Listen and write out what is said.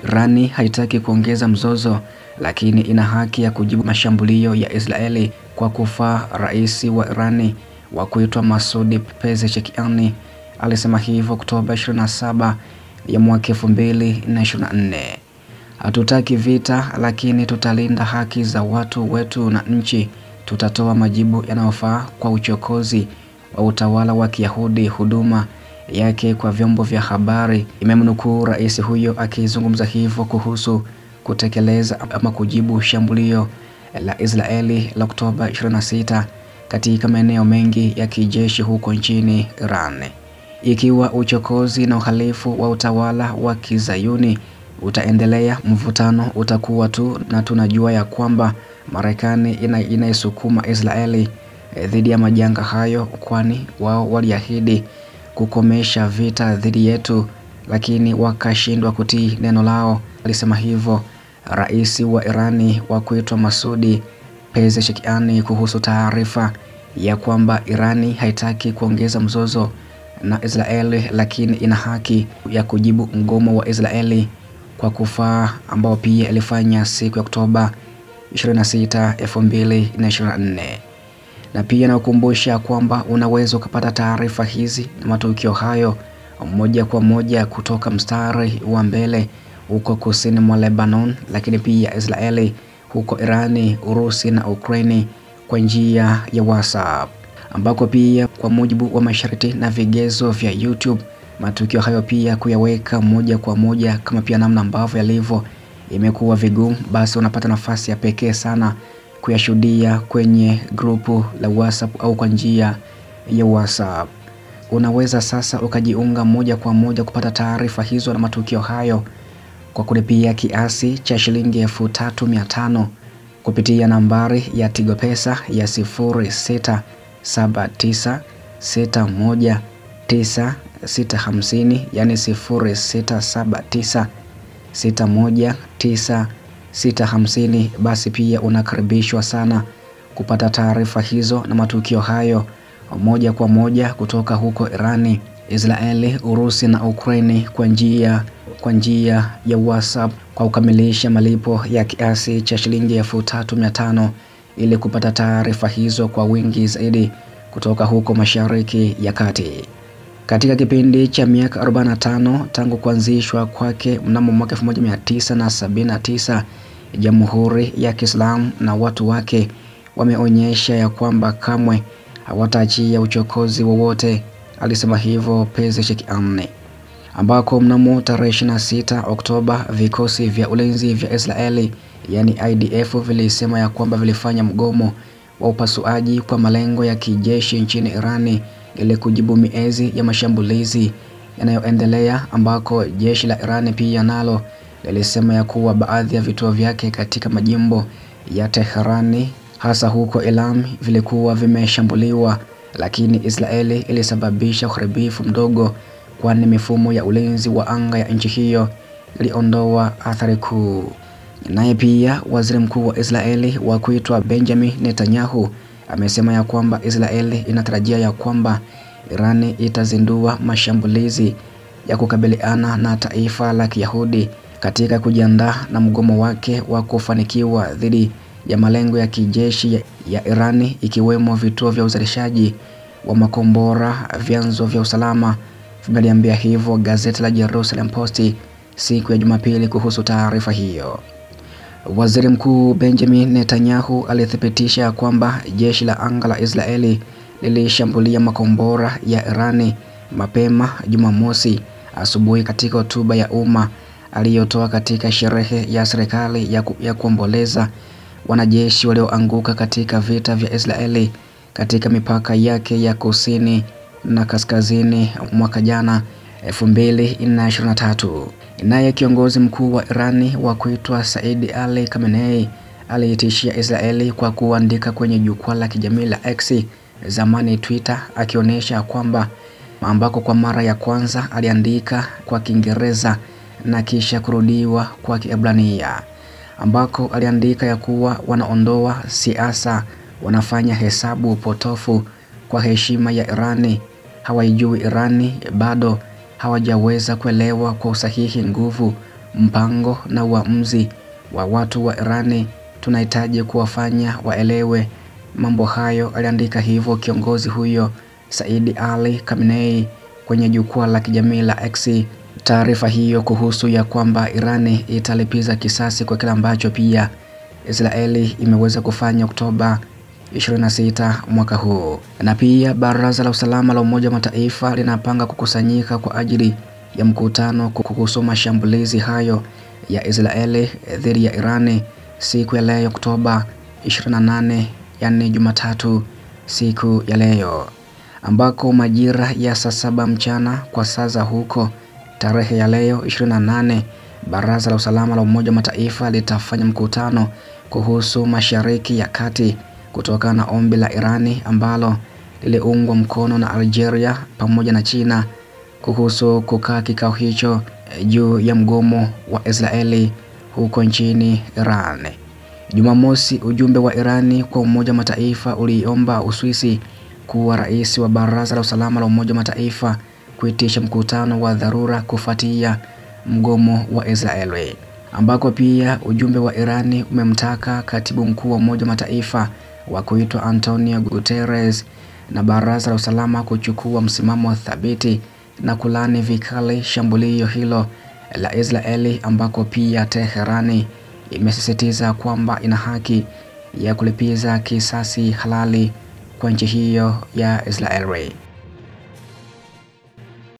Irani haitaki kuongeza mzozo, lakini ina haki ya kujibu mashambulio ya Israeli kwa kufaa. Rais wa Irani wa kuitwa Masoud Pezeshkian alisema hivyo Oktoba 27 ya mwaka 2024. Hatutaki vita, lakini tutalinda haki za watu wetu na nchi. Tutatoa majibu yanayofaa kwa uchokozi wa utawala wa Kiyahudi. Huduma yake kwa vyombo vya habari imemnukuu rais huyo akizungumza hivyo kuhusu kutekeleza ama kujibu shambulio la Israeli la Oktoba 26 katika maeneo mengi ya kijeshi huko nchini Iran. Ikiwa uchokozi na uhalifu wa utawala wa Kizayuni utaendelea, mvutano utakuwa tu, na tunajua ya kwamba Marekani inaisukuma Israeli dhidi ya majanga hayo, kwani wao waliahidi kukomesha vita dhidi yetu, lakini wakashindwa kutii neno lao. Alisema hivyo rais wa Irani wa kuitwa Masoud Pezeshkian kuhusu taarifa ya kwamba Irani haitaki kuongeza mzozo na Israeli, lakini ina haki ya kujibu mgomo wa Israeli kwa kufaa, ambao pia ilifanya siku ya Oktoba 26, 2024. Na pia nakukumbusha kwamba unaweza kupata taarifa hizi na matukio hayo moja kwa moja kutoka mstari wa mbele huko kusini mwa Lebanon, lakini pia Israeli, huko Irani, Urusi na Ukraini kwa njia ya WhatsApp, ambako pia kwa mujibu wa masharti na vigezo vya YouTube matukio hayo pia kuyaweka moja kwa moja kama pia namna ambavyo yalivyo imekuwa vigumu, basi unapata nafasi ya pekee sana kuyashuhudia kwenye grupu la WhatsApp au kwa njia ya WhatsApp. Unaweza sasa ukajiunga moja kwa moja kupata taarifa hizo na matukio hayo kwa kulipia kiasi cha shilingi 3500 kupitia nambari ya Tigo Pesa ya 0679619650, yani 0679619650. Basi pia unakaribishwa sana kupata taarifa hizo na matukio hayo moja kwa moja kutoka huko Irani, Israeli, Urusi na Ukraini kwa njia ya WhatsApp kwa kukamilisha malipo ya kiasi cha shilingi 3500 ili kupata taarifa hizo kwa wingi zaidi kutoka huko Mashariki ya Kati. Katika kipindi cha miaka 45 tangu kuanzishwa kwake mnamo mwaka 1979, Jamhuri ya Kiislamu na watu wake wameonyesha ya kwamba kamwe hawataachia uchokozi wowote, alisema hivyo Pezeshkian, ambako mnamo tarehe 26 Oktoba vikosi vya ulinzi vya Israeli yani IDF vilisema ya kwamba vilifanya mgomo wa upasuaji kwa malengo ya kijeshi nchini Irani ili kujibu miezi ya mashambulizi yanayoendelea, ambako jeshi la Irani pia nalo lilisema ya kuwa baadhi ya vituo vyake katika majimbo ya Teherani hasa huko Elam vilikuwa vimeshambuliwa, lakini Israeli ilisababisha uharibifu mdogo, kwani mifumo ya ulinzi wa anga ya nchi hiyo iliondoa athari kuu. Naye pia waziri mkuu wa Israeli wa kuitwa Benjamin Netanyahu amesema ya kwamba Israeli inatarajia ya kwamba Irani itazindua mashambulizi ya kukabiliana na taifa la Kiyahudi katika kujiandaa na mgomo wake wa kufanikiwa dhidi ya malengo ya kijeshi ya Irani, ikiwemo vituo vya uzalishaji wa makombora. Vyanzo vya usalama vimeliambia hivyo gazeti la Jerusalem Post siku ya Jumapili kuhusu taarifa hiyo. Waziri Mkuu Benjamin Netanyahu alithibitisha kwamba jeshi la anga la Israeli lilishambulia makombora ya Irani mapema Jumamosi asubuhi katika hotuba ya umma aliyotoa katika sherehe ya serikali ya kuomboleza wanajeshi walioanguka katika vita vya Israeli katika mipaka yake ya kusini na kaskazini mwaka jana 2023. Naye kiongozi mkuu wa Irani wa kuitwa Said Ali Khamenei aliitishia Israeli kwa kuandika kwenye jukwaa la kijamii la X, zamani Twitter, akionyesha kwamba ambako kwa mara ya kwanza aliandika kwa Kiingereza na kisha kurudiwa kwa Kiebrania, ambako aliandika ya kuwa wanaondoa siasa, wanafanya hesabu potofu kwa heshima ya Irani, hawaijui Irani, bado hawajaweza kuelewa kwa usahihi nguvu mpango na uamuzi wa watu wa Irani. Tunahitaji kuwafanya waelewe mambo hayo, aliandika hivyo kiongozi huyo Said Ali Khamenei kwenye jukwaa la kijamii la X. Taarifa hiyo kuhusu ya kwamba Irani italipiza kisasi kwa kile ambacho pia Israeli imeweza kufanya Oktoba 26 mwaka huu. Na pia Baraza la Usalama la Umoja wa Mataifa linapanga kukusanyika kwa ajili ya mkutano kuhusu mashambulizi hayo ya Israeli dhidi ya Irani siku ya leo Oktoba 28, yani Jumatatu siku ya leo, ambako majira ya saa 7 mchana kwa saa za huko tarehe ya leo 28, Baraza la Usalama la Umoja wa Mataifa litafanya mkutano kuhusu Mashariki ya Kati kutokana na ombi la Irani ambalo liliungwa mkono na Algeria pamoja na China kuhusu kukaa kikao hicho juu ya mgomo wa Israeli huko nchini Iran. Jumamosi, ujumbe wa Irani kwa Umoja wa Mataifa uliomba Uswisi kuwa rais wa Baraza la Usalama la Umoja wa Mataifa kuitisha mkutano wa dharura kufuatia mgomo wa Israeli, ambako pia ujumbe wa Irani umemtaka katibu mkuu wa Umoja wa Mataifa wa kuitwa Antonio Guterres na Baraza la Usalama kuchukua msimamo thabiti na kulani vikali shambulio hilo la Israeli, ambako pia Teherani imesisitiza kwamba ina haki ya kulipiza kisasi halali kwa nchi hiyo ya Israeli.